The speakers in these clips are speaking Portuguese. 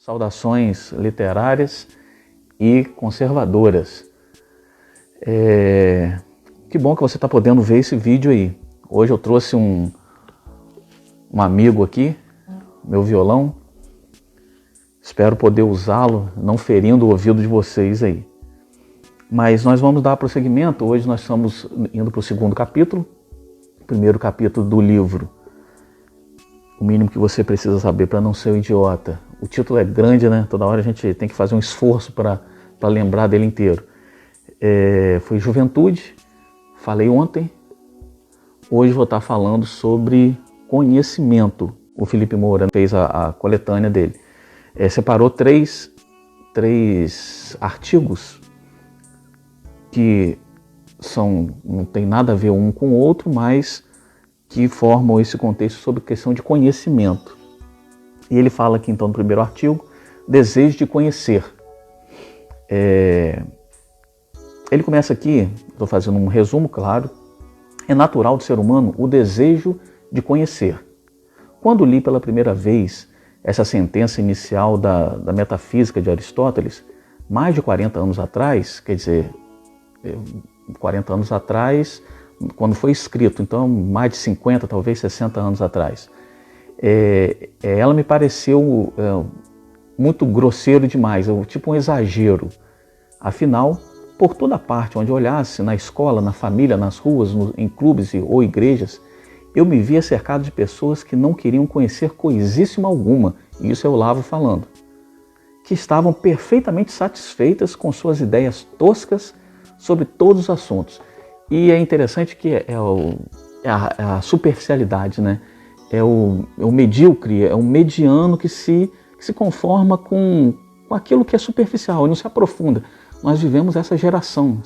saudações literárias e conservadoras. Que bom que você está podendo ver esse vídeo aí. Hoje eu trouxe um amigo aqui, meu violão. Espero poder usá-lo, não ferindo o ouvido de vocês aí. Mas nós vamos dar prosseguimento. Hoje nós estamos indo para o segundo capítulo. Primeiro capítulo do livro O Mínimo que Você Precisa Saber para Não Ser um Idiota. O título é grande, né? Toda hora a gente tem que fazer um esforço para lembrar dele inteiro. Foi Juventude, falei ontem. Hoje vou estar falando sobre conhecimento. O Felipe Moura fez a coletânea dele. Separou três artigos que não tem nada a ver um com o outro, mas que formam esse contexto sobre questão de conhecimento. E ele fala aqui então no primeiro artigo, desejo de conhecer. Ele começa aqui, estou fazendo um resumo, claro. É natural do ser humano o desejo de conhecer. Quando li pela primeira vez essa sentença inicial da metafísica de Aristóteles, mais de 40 anos atrás, quer dizer, 40 anos atrás, quando foi escrito, então mais de 50, talvez 60 anos atrás, ela me pareceu muito grosseiro demais, tipo um exagero. Afinal, por toda parte onde olhasse, na escola, na família, nas ruas, em clubes ou igrejas, eu me via cercado de pessoas que não queriam conhecer coisíssima alguma, e isso é Olavo falando, que estavam perfeitamente satisfeitas com suas ideias toscas sobre todos os assuntos. E é interessante que é a superficialidade, né? É o medíocre, é o mediano que se conforma com aquilo que é superficial e não se aprofunda. Nós vivemos essa geração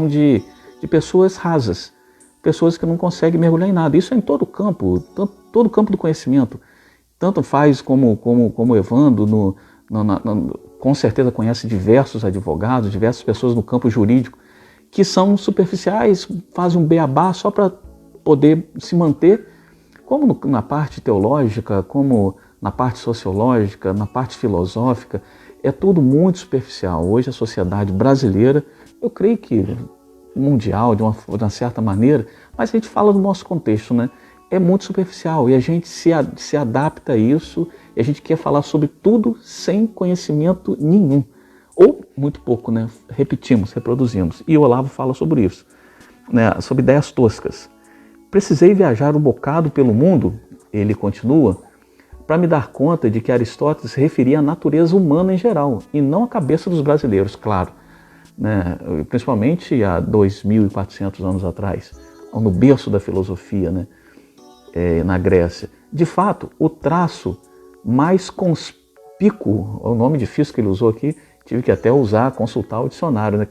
de pessoas rasas, pessoas que não conseguem mergulhar em nada. Isso é em todo campo, todo campo do conhecimento. Tanto faz como o Evandro, com certeza conhece diversos advogados, diversas pessoas no campo jurídico, que são superficiais, fazem um beabá só para poder se manter, como na parte teológica, como na parte sociológica, na parte filosófica. É tudo muito superficial. Hoje a sociedade brasileira, eu creio que mundial, de uma certa maneira, mas a gente fala do nosso contexto, né? É muito superficial e a gente se adapta a isso e a gente quer falar sobre tudo sem conhecimento nenhum. Ou muito pouco, né? Repetimos, reproduzimos. E o Olavo fala sobre isso, né? Sobre ideias toscas. Precisei viajar um bocado pelo mundo, ele continua, para me dar conta de que Aristóteles se referia à natureza humana em geral, e não à cabeça dos brasileiros, claro, né? Principalmente há 2.400 anos atrás, no berço da filosofia, né? Na Grécia. De fato, o traço mais conspícuo, o nome difícil que ele usou aqui, tive que até consultar o dicionário, né?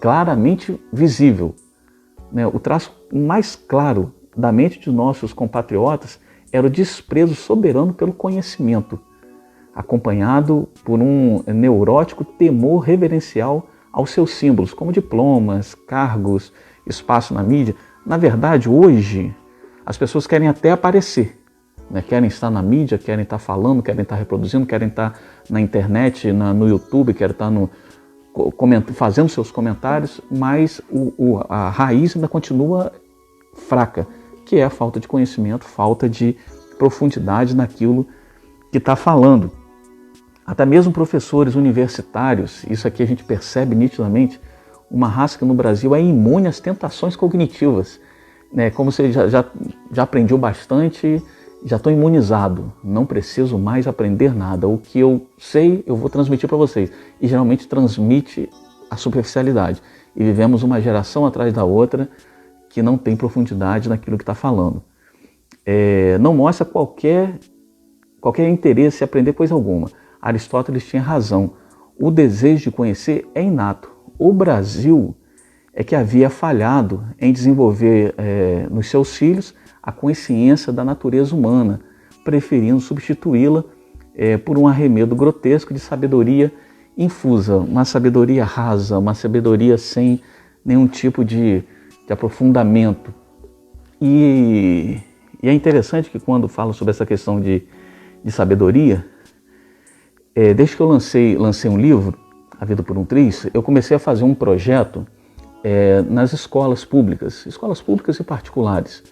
Claramente visível, né? O traço mais claro da mente de nossos compatriotas era o desprezo soberano pelo conhecimento, acompanhado por um neurótico temor reverencial aos seus símbolos, como diplomas, cargos, espaço na mídia. Na verdade, hoje, as pessoas querem até aparecer, né? Querem estar na mídia, querem estar falando, querem estar reproduzindo, querem estar na internet, no YouTube, querem estar fazendo seus comentários, mas a raiz ainda continua fraca, que é a falta de conhecimento, falta de profundidade naquilo que está falando. Até mesmo professores universitários, isso aqui a gente percebe nitidamente, uma raça que no Brasil é imune às tentações cognitivas, né? Como se já aprendeu bastante, já estou imunizado, não preciso mais aprender nada. O que eu sei, eu vou transmitir para vocês. E geralmente transmite a superficialidade. E vivemos uma geração atrás da outra que não tem profundidade naquilo que está falando. Não mostra qualquer interesse em aprender coisa alguma. Aristóteles tinha razão. O desejo de conhecer é inato. O Brasil é que havia falhado em desenvolver nos seus filhos a consciência da natureza humana, preferindo substituí-la por um arremedo grotesco de sabedoria infusa, uma sabedoria rasa, uma sabedoria sem nenhum tipo de aprofundamento. E é interessante que quando falo sobre essa questão de sabedoria, Desde que eu lancei um livro, A Vida por um Triz, eu comecei a fazer um projeto nas escolas públicas e particulares,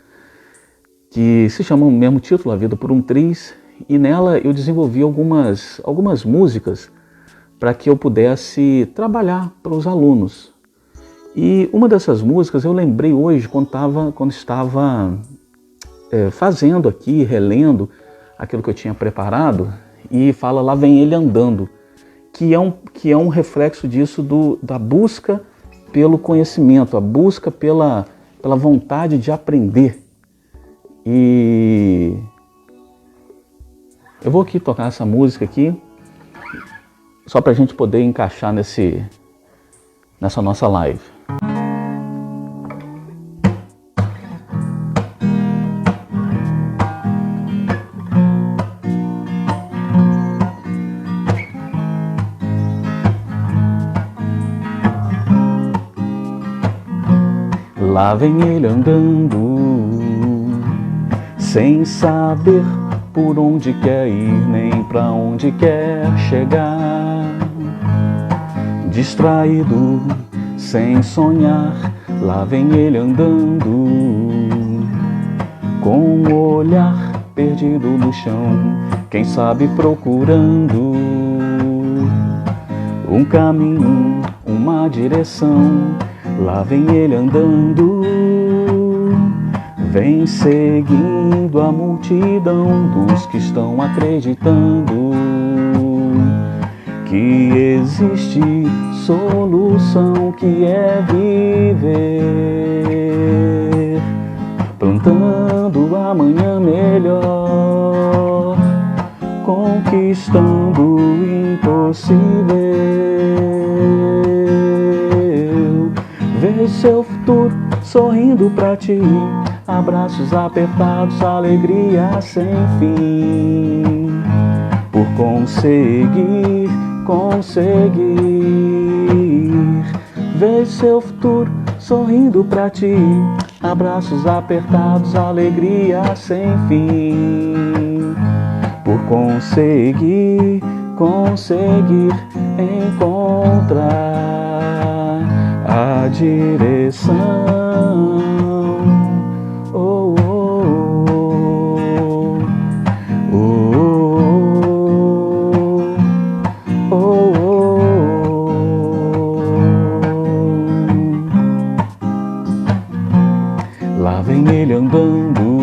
que se chama o mesmo título, A Vida por um Triz, e nela eu desenvolvi algumas músicas para que eu pudesse trabalhar para os alunos. E uma dessas músicas eu lembrei hoje quando estava fazendo aqui, relendo aquilo que eu tinha preparado, e fala Lá Vem Ele Andando, que é um reflexo disso, da busca pelo conhecimento, a busca pela vontade de aprender. E eu vou aqui tocar essa música aqui, só para a gente poder encaixar nessa nossa live. Lá vem ele andando, sem saber por onde quer ir, nem pra onde quer chegar. Distraído, sem sonhar, lá vem ele andando, com um olhar perdido no chão, quem sabe procurando um caminho, uma direção. Lá vem ele andando, vem seguindo a multidão dos que estão acreditando que existe solução, que é viver plantando amanhã melhor, conquistando o impossível. Vê seu futuro sorrindo pra ti, abraços apertados, alegria sem fim, por conseguir. Vê seu futuro sorrindo pra ti, abraços apertados, alegria sem fim, por conseguir encontrar a direção. Oh, oh, oh, oh, oh, oh. Lá vem ele andando,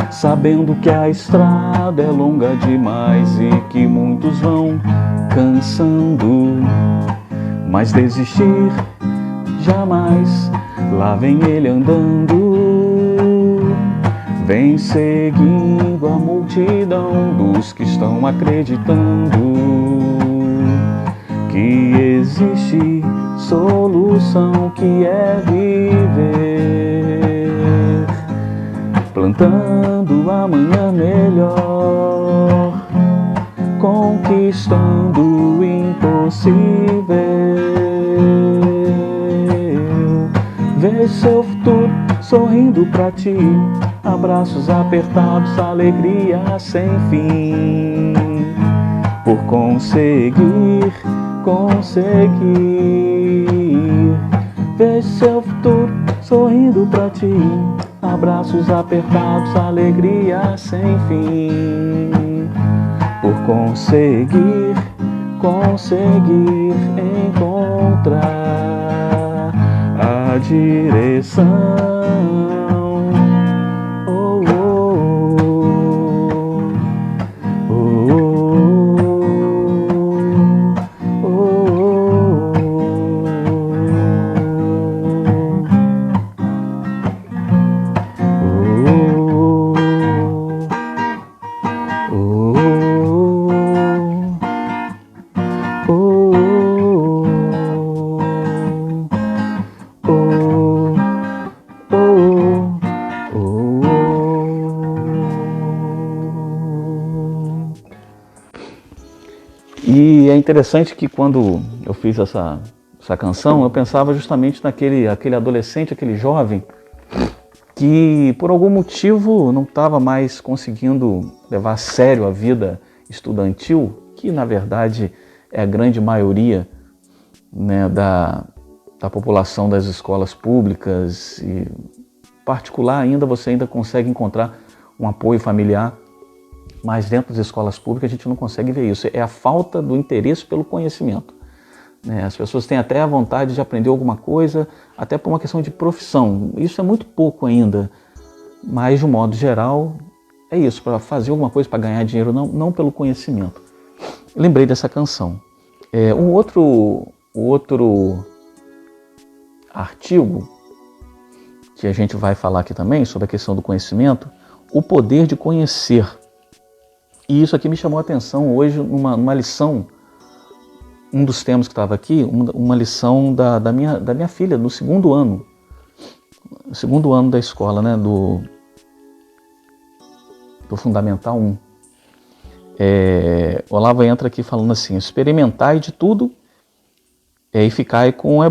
sabendo que a estrada é longa demais e que muitos vão cansando, mas desistir jamais. Lá vem ele andando, vem seguindo a multidão dos que estão acreditando que existe solução, que é viver plantando amanhã melhor, conquistando o impossível. Vê seu futuro sorrindo pra ti, abraços apertados, alegria sem fim, por conseguir. Vê seu futuro sorrindo pra ti, abraços apertados, alegria sem fim, por conseguir encontrar a direção. Oh, oh, oh, oh, oh, E é interessante que quando eu fiz essa canção, eu pensava justamente aquele adolescente, aquele jovem, que por algum motivo não estava mais conseguindo levar a sério a vida estudantil, que na verdade é a grande maioria, né, da população das escolas públicas e particular ainda, você ainda consegue encontrar um apoio familiar, mas dentro das escolas públicas a gente não consegue ver isso. É a falta do interesse pelo conhecimento, né? As pessoas têm até a vontade de aprender alguma coisa, até por uma questão de profissão. Isso é muito pouco ainda, mas de um modo geral é isso, para fazer alguma coisa, para ganhar dinheiro, não pelo conhecimento. Eu lembrei dessa canção. Um outro artigo que a gente vai falar aqui também sobre a questão do conhecimento, o poder de conhecer. E isso aqui me chamou a atenção hoje numa lição, um dos temas que estava aqui, uma lição da minha filha, no segundo ano da escola, né, do Fundamental 1. Olavo entra aqui falando assim: experimentai de tudo e ficai com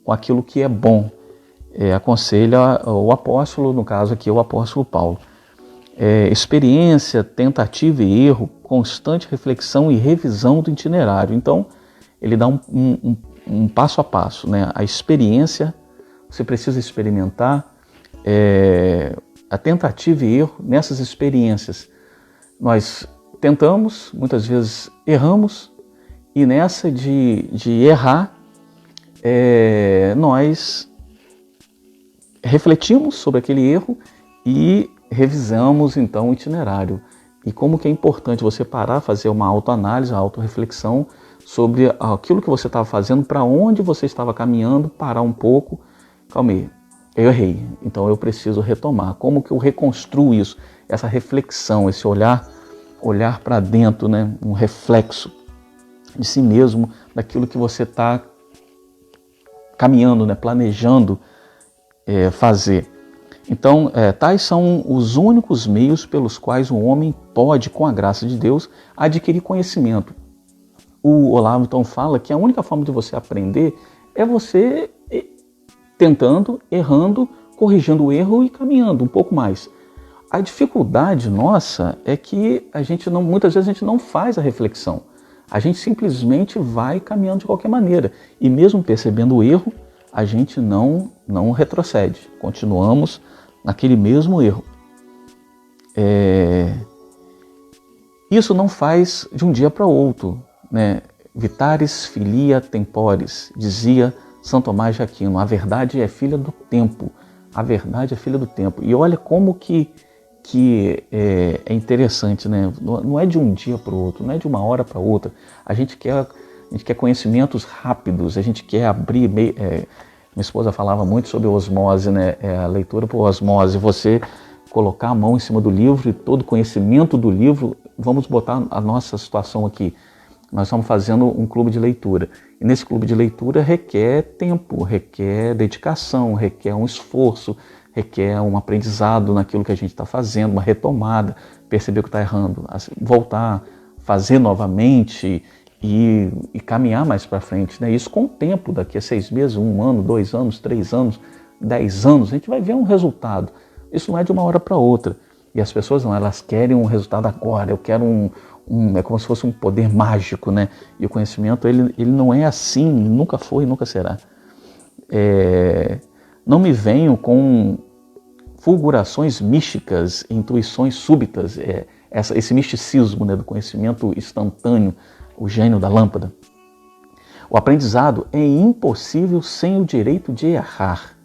aquilo que é bom. Aconselha o apóstolo, no caso aqui o apóstolo Paulo. Experiência, tentativa e erro, constante reflexão e revisão do itinerário. Então, ele dá um passo a passo, né? A experiência, você precisa experimentar, a tentativa e erro. Nessas experiências, nós tentamos, muitas vezes erramos, e nessa de errar, nós refletimos sobre aquele erro e revisamos então o itinerário. E como que é importante você parar, fazer uma autoanálise, uma autorreflexão sobre aquilo que você estava fazendo, para onde você estava caminhando, parar um pouco. Calma aí, eu errei, então eu preciso retomar. Como que eu reconstruo isso? Essa reflexão, esse olhar para dentro, né? Um reflexo de si mesmo, daquilo que você está caminhando, né? Planejando fazer. Então, tais são os únicos meios pelos quais o homem pode, com a graça de Deus, adquirir conhecimento. O Olavo então fala que a única forma de você aprender é você tentando, errando, corrigindo o erro e caminhando um pouco mais. A dificuldade nossa é que muitas vezes a gente não faz a reflexão. A gente simplesmente vai caminhando de qualquer maneira. E mesmo percebendo o erro, a gente não retrocede. Continuamos naquele mesmo erro. Isso não faz de um dia para outro, né? Vitaris filia temporis, dizia São Tomás de Aquino. A verdade é filha do tempo. A verdade é filha do tempo. E olha como que é interessante, né? Não é de um dia para o outro, não é de uma hora para outra. A gente quer conhecimentos rápidos, a gente quer abrir... minha esposa falava muito sobre osmose, né? A leitura por osmose. Você colocar a mão em cima do livro e todo o conhecimento do livro. Vamos botar a nossa situação aqui. Nós estamos fazendo um clube de leitura. E nesse clube de leitura requer tempo, requer dedicação, requer um esforço, requer um aprendizado naquilo que a gente está fazendo, uma retomada, perceber que está errando, voltar, fazer novamente e caminhar mais para frente, né? Isso com o tempo, daqui a 6 meses, 1 ano, 2 anos, 3 anos, 10 anos, a gente vai ver um resultado. Isso não é de uma hora para outra. E as pessoas não, elas querem um resultado agora, eu quero é como se fosse um poder mágico, né? E o conhecimento, ele não é assim, nunca foi e nunca será. Não me venho com fulgurações místicas, intuições súbitas, esse misticismo, né, do conhecimento instantâneo, o gênio da lâmpada. O aprendizado é impossível sem o direito de errar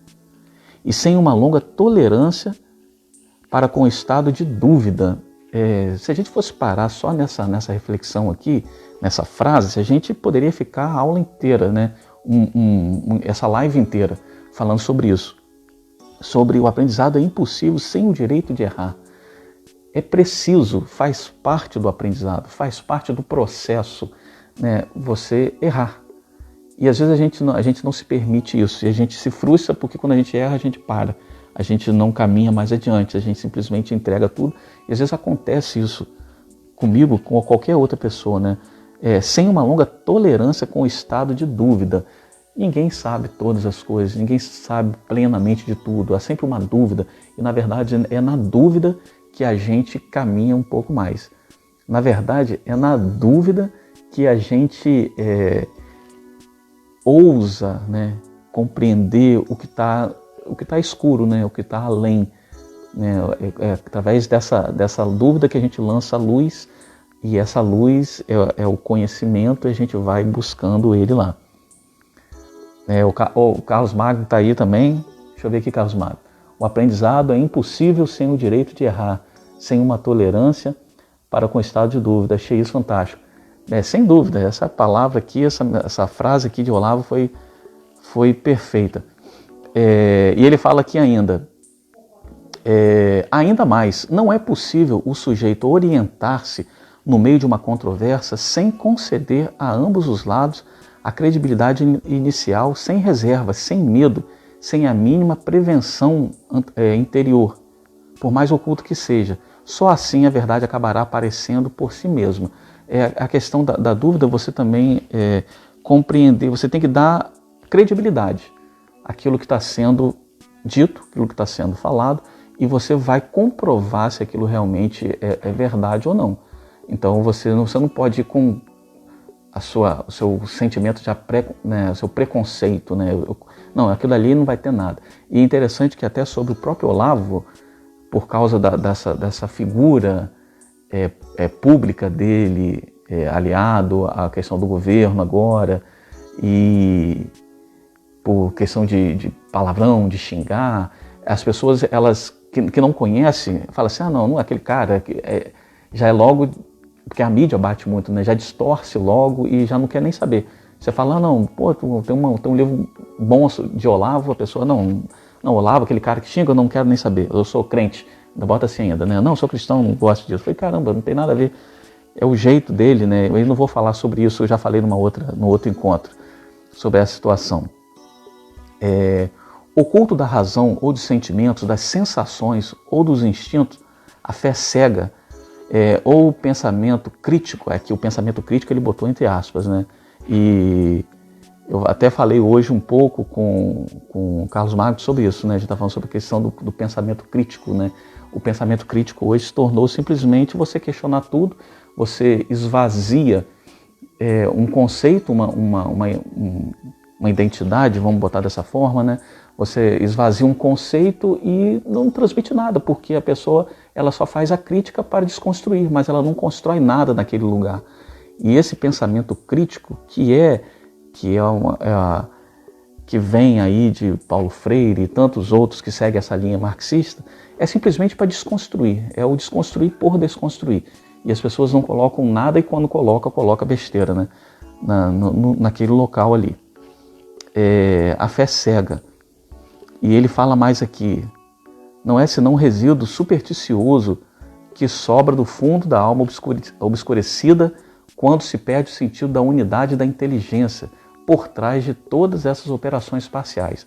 e sem uma longa tolerância para com o estado de dúvida. Se a gente fosse parar só nessa reflexão aqui, nessa frase, a gente poderia ficar a aula inteira, né? Essa live inteira falando sobre isso. Sobre o aprendizado é impossível sem o direito de errar. É preciso, faz parte do aprendizado, faz parte do processo, né, você errar. E às vezes a gente não se permite isso, e a gente se frustra porque quando a gente erra, a gente para. A gente não caminha mais adiante, a gente simplesmente entrega tudo. E às vezes acontece isso comigo, com qualquer outra pessoa, né? Sem uma longa tolerância com o estado de dúvida. Ninguém sabe todas as coisas, ninguém sabe plenamente de tudo. Há sempre uma dúvida. E na verdade é na dúvida que a gente caminha um pouco mais. Na verdade, é na dúvida que a gente ousa, né, compreender o que tá escuro, né, o que está além. Né, através dessa dúvida que a gente lança a luz, e essa luz é o conhecimento, e a gente vai buscando ele lá. O Carlos Magno está aí também. Deixa eu ver aqui, Carlos Magno. O aprendizado é impossível sem o direito de errar, sem uma tolerância para com o estado de dúvida. Achei isso fantástico. Sem dúvida, essa palavra aqui, essa frase aqui de Olavo foi perfeita. E ele fala aqui ainda mais, não é possível o sujeito orientar-se no meio de uma controvérsia sem conceder a ambos os lados a credibilidade inicial, sem reserva, sem medo, sem a mínima prevenção interior, por mais oculto que seja. Só assim a verdade acabará aparecendo por si mesma. A questão da dúvida, você também compreender, você tem que dar credibilidade àquilo que está sendo dito, aquilo que está sendo falado, e você vai comprovar se aquilo realmente é verdade ou não. Então você não pode ir com o seu sentimento de o seu preconceito, né? Não, aquilo ali não vai ter nada. E é interessante que até sobre o próprio Olavo, por causa dessa figura pública dele, aliado à questão do governo agora, e por questão de palavrão, de xingar, as pessoas elas que não conhecem, falam assim, não é aquele cara, já é logo, porque a mídia bate muito, né? Já distorce logo e já não quer nem saber. Você fala, tem um livro bom de Olavo, a pessoa, não, Olavo, aquele cara que xinga, eu não quero nem saber, eu sou crente, ainda bota assim ainda, né? Não, eu sou cristão, não gosto disso. Eu falei, caramba, não tem nada a ver, é o jeito dele, né? Eu não vou falar sobre isso, eu já falei no outro encontro, sobre essa situação. O culto da razão ou dos sentimentos, das sensações ou dos instintos, a fé cega, ou o pensamento crítico, que o pensamento crítico ele botou entre aspas, né? E eu até falei hoje um pouco com o Carlos Magno sobre isso, né? A gente está falando sobre a questão do pensamento crítico, né? O pensamento crítico hoje se tornou simplesmente você questionar tudo, você esvazia um conceito, uma identidade, vamos botar dessa forma, né? Você esvazia um conceito e não transmite nada, porque a pessoa ela só faz a crítica para desconstruir, mas ela não constrói nada naquele lugar. E esse pensamento crítico, que vem aí de Paulo Freire e tantos outros que seguem essa linha marxista, é simplesmente para desconstruir, é o desconstruir por desconstruir. E as pessoas não colocam nada, e quando coloca besteira, né? Naquele local ali. A fé cega. E ele fala mais aqui, não é senão um resíduo supersticioso que sobra do fundo da alma obscurecida quando se perde o sentido da unidade da inteligência por trás de todas essas operações parciais.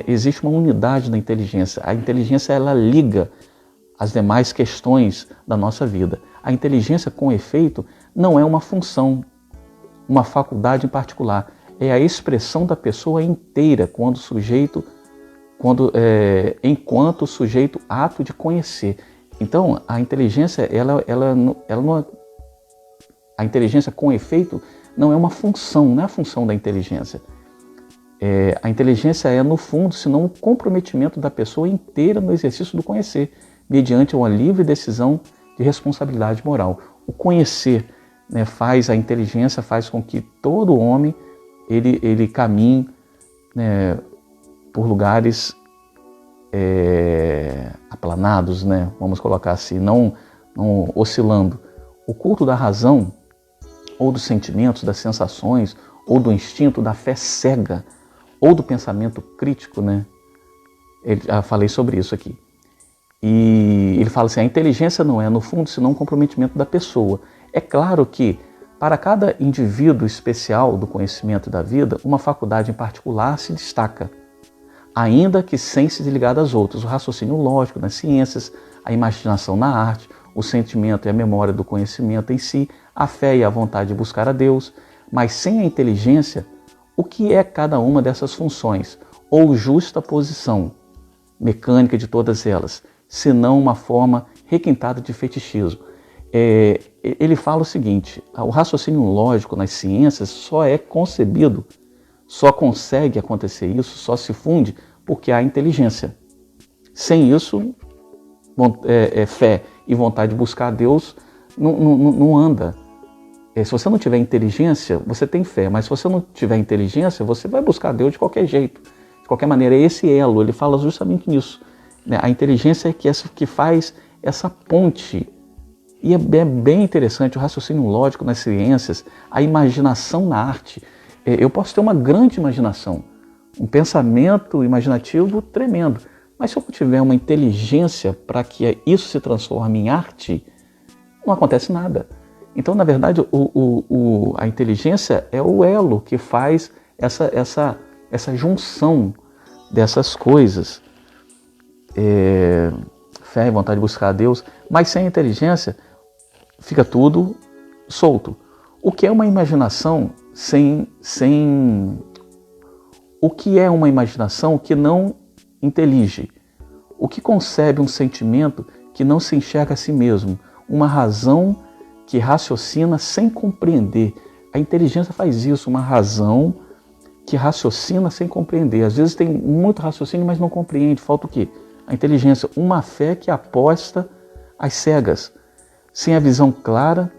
Existe uma unidade da inteligência. A inteligência ela liga as demais questões da nossa vida. A inteligência, com efeito, não é uma função, uma faculdade em particular. É a expressão da pessoa inteira enquanto sujeito ato de conhecer. Então, a inteligência, a inteligência com efeito não é uma função, não é a função da inteligência. A inteligência é, no fundo, senão um comprometimento da pessoa inteira no exercício do conhecer, mediante uma livre decisão de responsabilidade moral. O conhecer, né, a inteligência faz com que todo homem ele caminhe, né, por lugares aplanados, né? Vamos colocar assim, não oscilando. O culto da razão, ou dos sentimentos, das sensações, ou do instinto, da fé cega, ou do pensamento crítico, né? Já falei sobre isso aqui. E ele fala assim, a inteligência não é, no fundo, senão um comprometimento da pessoa. É claro que, para cada indivíduo especial do conhecimento da vida, uma faculdade em particular se destaca, ainda que sem se desligar das outras. O raciocínio lógico nas ciências, a imaginação na arte, o sentimento e a memória do conhecimento em si, a fé e a vontade de buscar a Deus. Mas sem a inteligência, o que é cada uma dessas funções, ou justa posição mecânica de todas elas, senão uma forma requintada de fetichismo? ele fala o seguinte: o raciocínio lógico nas ciências só é concebido, só consegue acontecer isso, só se funde porque há inteligência. Sem isso, fé e vontade de buscar a Deus não anda. Se você não tiver inteligência, você tem fé, mas se você não tiver inteligência, você vai buscar Deus de qualquer jeito, de qualquer maneira. É esse elo, ele fala justamente nisso. A inteligência é que faz essa ponte. E é bem interessante o raciocínio lógico nas ciências, a imaginação na arte. Eu posso ter uma grande imaginação, um pensamento imaginativo tremendo, mas se eu não tiver uma inteligência para que isso se transforme em arte, não acontece nada. Então, na verdade, a inteligência é o elo que faz essa junção dessas coisas. Fé e vontade de buscar a Deus, mas sem inteligência fica tudo solto. O que é uma imaginação O que é uma imaginação que não intelige? O que concebe um sentimento que não se enxerga a si mesmo? Uma razão que raciocina sem compreender. A inteligência faz isso, uma razão que raciocina sem compreender. Às vezes tem muito raciocínio, mas não compreende. Falta o quê? A inteligência. Uma fé que aposta às cegas, sem a visão clara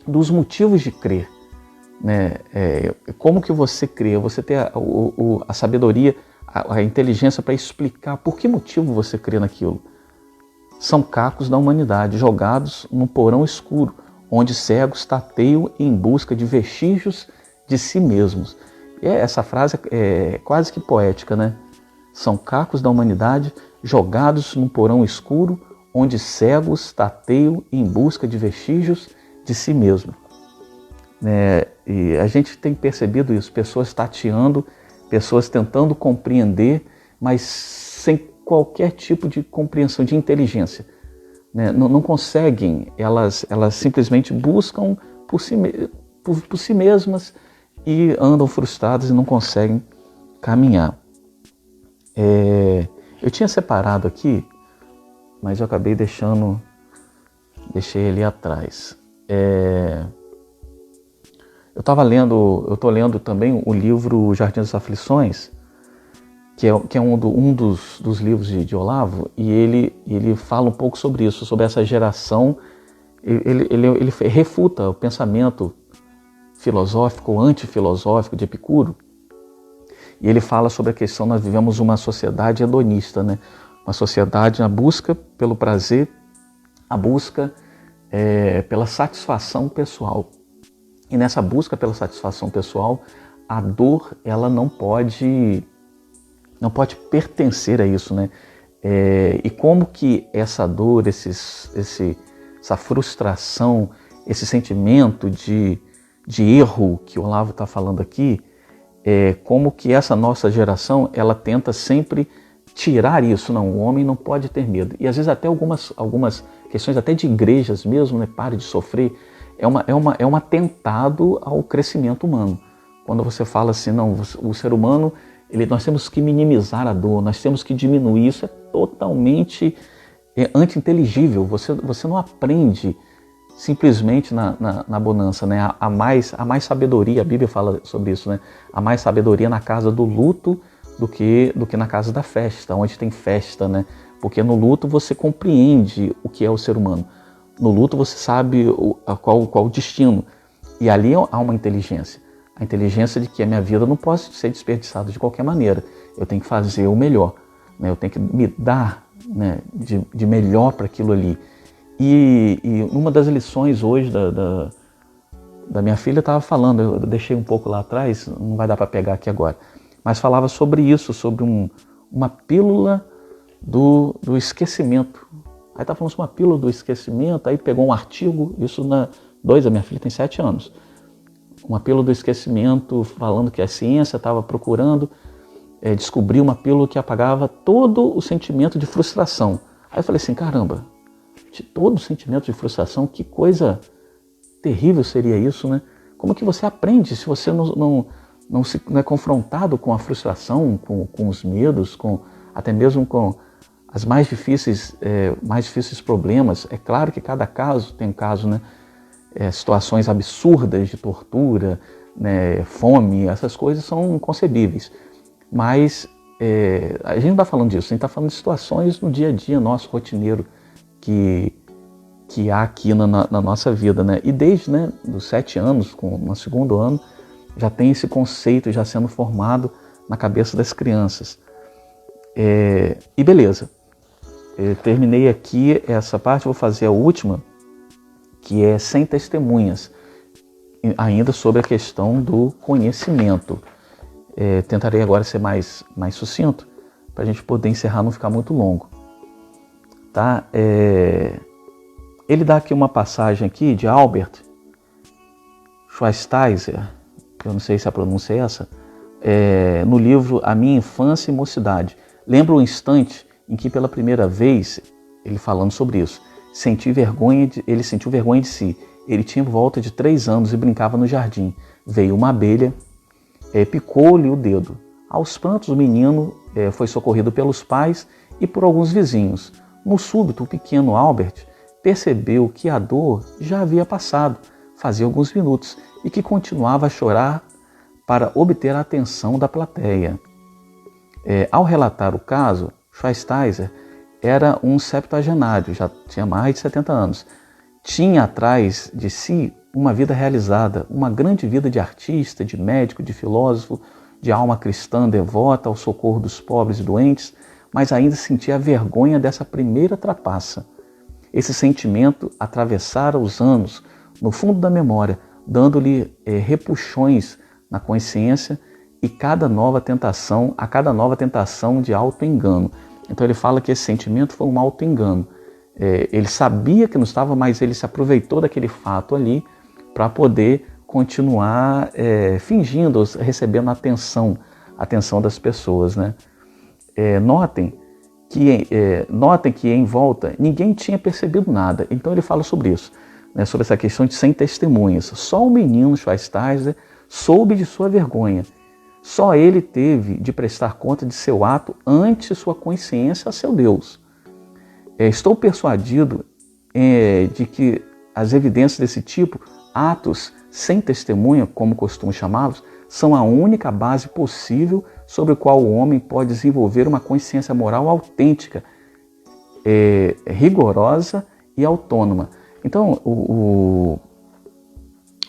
dos motivos de crer. Como que você crê? Você tem a sabedoria, a inteligência para explicar por que motivo você crê naquilo. São cacos da humanidade jogados num porão escuro, onde cegos tateiam em busca de vestígios de si mesmos. Essa frase é quase que poética, né? São cacos da humanidade jogados num porão escuro, onde cegos tateiam em busca de vestígios de si mesmo. E a gente tem percebido isso, pessoas tateando, pessoas tentando compreender, mas sem qualquer tipo de compreensão, de inteligência. Não conseguem, elas simplesmente buscam por si mesmas e andam frustradas e não conseguem caminhar. Eu tinha separado aqui, mas eu acabei deixei ele atrás. Eu estou lendo também o livro Jardim das Aflições, que é um dos livros de Olavo, e ele fala um pouco sobre isso, sobre essa geração. Ele refuta o pensamento filosófico ou antifilosófico de Epicuro, e ele fala sobre a questão: nós vivemos uma sociedade hedonista, né? Uma sociedade na busca pelo prazer, a busca pela satisfação pessoal. E nessa busca pela satisfação pessoal, a dor ela não pode pertencer a isso, né? E como que essa dor, essa frustração, esse sentimento de erro que o Olavo está falando aqui, como que essa nossa geração ela tenta sempre tirar isso. Não, o homem não pode ter medo. E às vezes até algumas questões até de igrejas mesmo, né? Pare de sofrer. É um atentado ao crescimento humano. Quando você fala assim, não, o ser humano, nós temos que minimizar a dor, nós temos que diminuir, isso é totalmente anti-inteligível. Você não aprende simplesmente na bonança, né? Há mais sabedoria, a Bíblia fala sobre isso, né? Há mais sabedoria na casa do luto do que na casa da festa, onde tem festa, né? Porque no luto você compreende o que é o ser humano. No luto você sabe qual o destino. E ali há uma inteligência. A inteligência de que a minha vida não pode ser desperdiçada de qualquer maneira. Eu tenho que fazer o melhor. Né? Eu tenho que me dar, né, de melhor para aquilo ali. E uma das lições hoje da minha filha estava falando, eu deixei um pouco lá atrás, não vai dar para pegar aqui agora, mas falava sobre isso, sobre uma pílula do esquecimento. Aí está falando sobre uma pílula do esquecimento, aí pegou um artigo, isso a minha filha tem 7 anos, uma pílula do esquecimento, falando que a ciência estava procurando descobrir uma pílula que apagava todo o sentimento de frustração. Aí eu falei assim, caramba, de todo o sentimento de frustração, que coisa terrível seria isso, né? Como que você aprende se você não é confrontado com a frustração, com os medos, até mesmo com as mais difíceis problemas. É claro que cada caso tem um caso, né? Situações absurdas de tortura, né? Fome, essas coisas são inconcebíveis. Mas a gente não está falando disso, a gente está falando de situações no dia a dia nosso, rotineiro, que há aqui na nossa vida, né? E desde, né, dos 7 anos, no segundo ano, já tem esse conceito já sendo formado na cabeça das crianças. E beleza, terminei aqui essa parte, vou fazer a última, que é sem testemunhas, ainda sobre a questão do conhecimento. Tentarei agora ser mais sucinto, para a gente poder encerrar, não ficar muito longo. Tá? Ele dá aqui uma passagem aqui de Albert Schweitzer, eu não sei se a pronúncia é essa, no livro A Minha Infância e Mocidade. Lembra o instante em que pela primeira vez, ele falando sobre isso, ele sentiu vergonha de si. Ele tinha volta de 3 anos e brincava no jardim. Veio uma abelha, picou-lhe o dedo. Aos prantos o menino foi socorrido pelos pais e por alguns vizinhos. No súbito, o pequeno Albert percebeu que a dor já havia passado, fazia alguns minutos, e que continuava a chorar para obter a atenção da plateia. Ao relatar o caso, Schweitzer era um septuagenário, já tinha mais de 70 anos. Tinha atrás de si uma vida realizada, uma grande vida de artista, de médico, de filósofo, de alma cristã devota ao socorro dos pobres e doentes, mas ainda sentia a vergonha dessa primeira trapaça. Esse sentimento atravessara os anos no fundo da memória, dando-lhe repuxões na consciência e a cada nova tentação de auto-engano. Então ele fala que esse sentimento foi um auto-engano. Ele sabia que não estava, mas ele se aproveitou daquele fato ali para poder continuar fingindo, recebendo a atenção das pessoas, né? Notem que em volta ninguém tinha percebido nada. Então ele fala sobre isso, né, sobre essa questão de sem testemunhas. Só o menino Schweitzer soube de sua vergonha. Só ele teve de prestar conta de seu ato ante sua consciência a seu Deus. Estou persuadido de que as evidências desse tipo, atos sem testemunha, como costumo chamá-los, são a única base possível sobre a qual o homem pode desenvolver uma consciência moral autêntica, rigorosa e autônoma. Então, o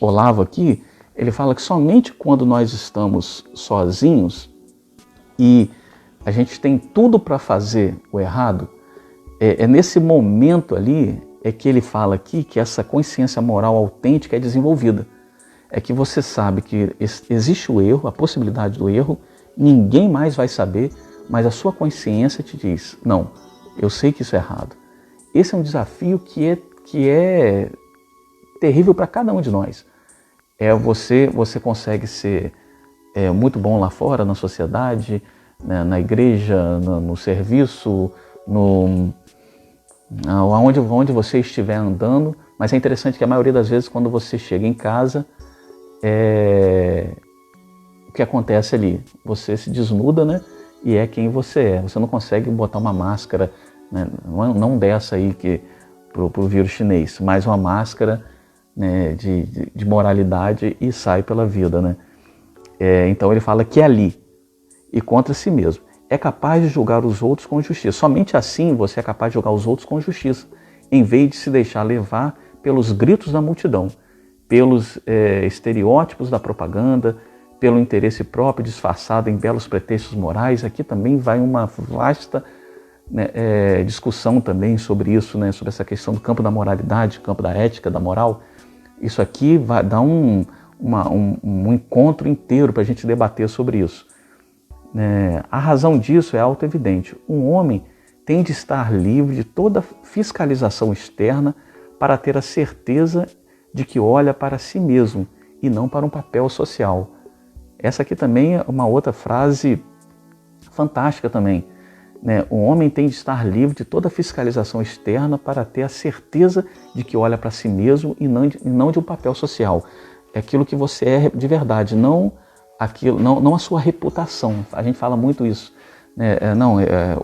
Olavo aqui, ele fala que somente quando nós estamos sozinhos e a gente tem tudo para fazer o errado, nesse momento ali que ele fala aqui que essa consciência moral autêntica é desenvolvida. É que você sabe que existe o erro, a possibilidade do erro, ninguém mais vai saber, mas a sua consciência te diz, não, eu sei que isso é errado. Esse é um desafio que é terrível para cada um de nós. Você consegue ser muito bom lá fora, na sociedade, né, na igreja, no serviço, onde você estiver andando, mas é interessante que a maioria das vezes quando você chega em casa, o que acontece ali? Você se desnuda, né? E é quem você é. Você não consegue botar uma máscara, né? Não dessa aí pro vírus chinês, mas uma máscara, né, de moralidade e sai pela vida, né? Então ele fala que é ali e contra si mesmo. É capaz de julgar os outros com justiça. Somente assim você é capaz de julgar os outros com justiça, em vez de se deixar levar pelos gritos da multidão, pelos estereótipos da propaganda, pelo interesse próprio disfarçado em belos pretextos morais. Aqui também vai uma vasta, né, discussão também sobre isso, né, sobre essa questão do campo da moralidade, campo da ética, da moral. Isso aqui vai dar um encontro inteiro para a gente debater sobre isso. A razão disso é auto-evidente. Um homem tem de estar livre de toda fiscalização externa para ter a certeza de que olha para si mesmo e não para um papel social. Essa aqui também é uma outra frase fantástica também. Um homem tem de estar livre de toda fiscalização externa para ter a certeza de que olha para si mesmo e não de um papel social. É aquilo que você é de verdade, não a sua reputação. A gente fala muito isso,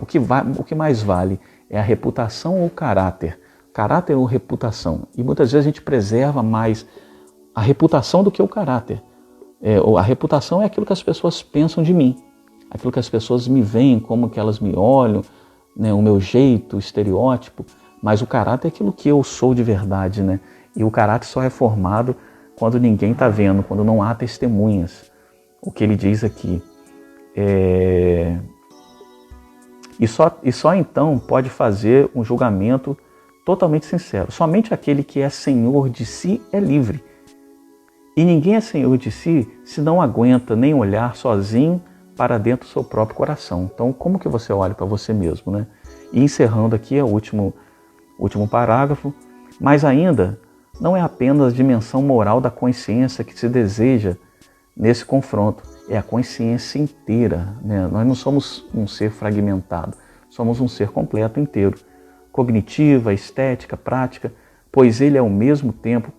O que mais vale é a reputação ou o caráter? Caráter ou reputação? E muitas vezes a gente preserva mais a reputação do que o caráter. A reputação é aquilo que as pessoas pensam de mim, aquilo que as pessoas me veem, como que elas me olham, né, o meu jeito, o estereótipo, mas o caráter é aquilo que eu sou de verdade, né? E o caráter só é formado quando ninguém está vendo, quando não há testemunhas. O que ele diz aqui. E só então pode fazer um julgamento totalmente sincero. Somente aquele que é senhor de si é livre. E ninguém é senhor de si se não aguenta nem olhar sozinho para dentro do seu próprio coração. Então, como que você olha para você mesmo, né? E encerrando aqui o último parágrafo, mas ainda não é apenas a dimensão moral da consciência que se deseja nesse confronto, é a consciência inteira, né? Nós não somos um ser fragmentado, somos um ser completo, inteiro, cognitiva, estética, prática, pois ele é ao mesmo tempo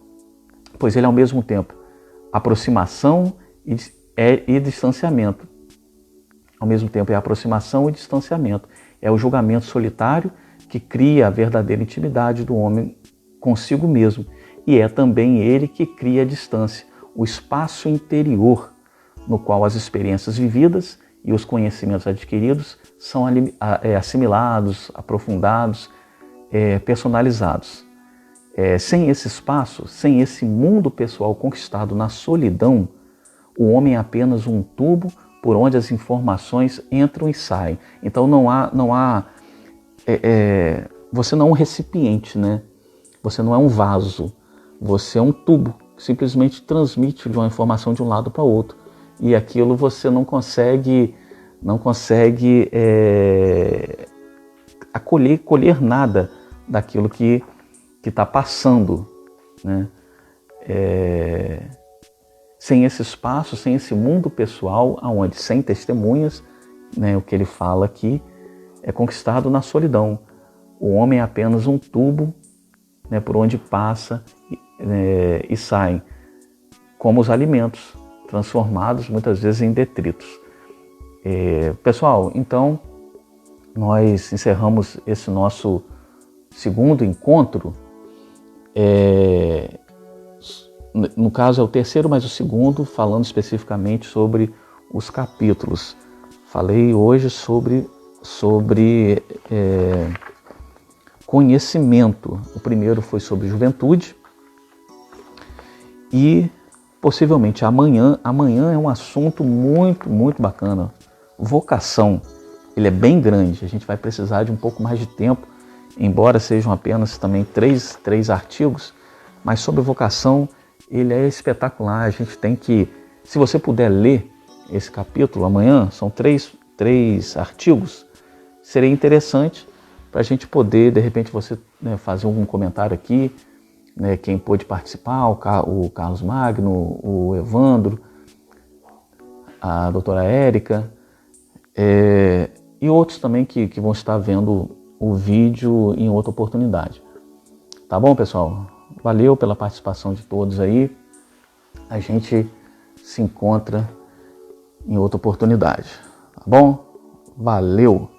aproximação e distanciamento. Ao mesmo tempo é aproximação e distanciamento. É o julgamento solitário que cria a verdadeira intimidade do homem consigo mesmo. E é também ele que cria a distância, o espaço interior, no qual as experiências vividas e os conhecimentos adquiridos são assimilados, aprofundados, personalizados. Sem esse espaço, sem esse mundo pessoal conquistado na solidão, o homem é apenas um tubo por onde as informações entram e saem. Então você não é um recipiente, né? Você não é um vaso, você é um tubo que simplesmente transmite uma informação de um lado para o outro. E aquilo você não consegue colher nada daquilo que está passando, né? Sem esse espaço, sem esse mundo pessoal, aonde sem testemunhas, né, o que ele fala aqui, é conquistado na solidão. O homem é apenas um tubo, né, por onde passa e saem, como os alimentos, transformados muitas vezes em detritos. Pessoal, então nós encerramos esse nosso segundo encontro. No caso é o terceiro, mas o segundo, falando especificamente sobre os capítulos. Falei hoje sobre conhecimento. O primeiro foi sobre juventude e possivelmente amanhã é um assunto muito, muito bacana. Vocação. Ele é bem grande, a gente vai precisar de um pouco mais de tempo, embora sejam apenas também três artigos, mas sobre vocação ele é espetacular. A gente tem que, se você puder ler esse capítulo amanhã, são três artigos, seria interessante para a gente poder, de repente, você, né, fazer algum comentário aqui, né, quem pôde participar, o Carlos Magno, o Evandro, a doutora Érica, e outros também que vão estar vendo o vídeo em outra oportunidade. Tá bom, pessoal? Valeu pela participação de todos aí. A gente se encontra em outra oportunidade. Tá bom? Valeu!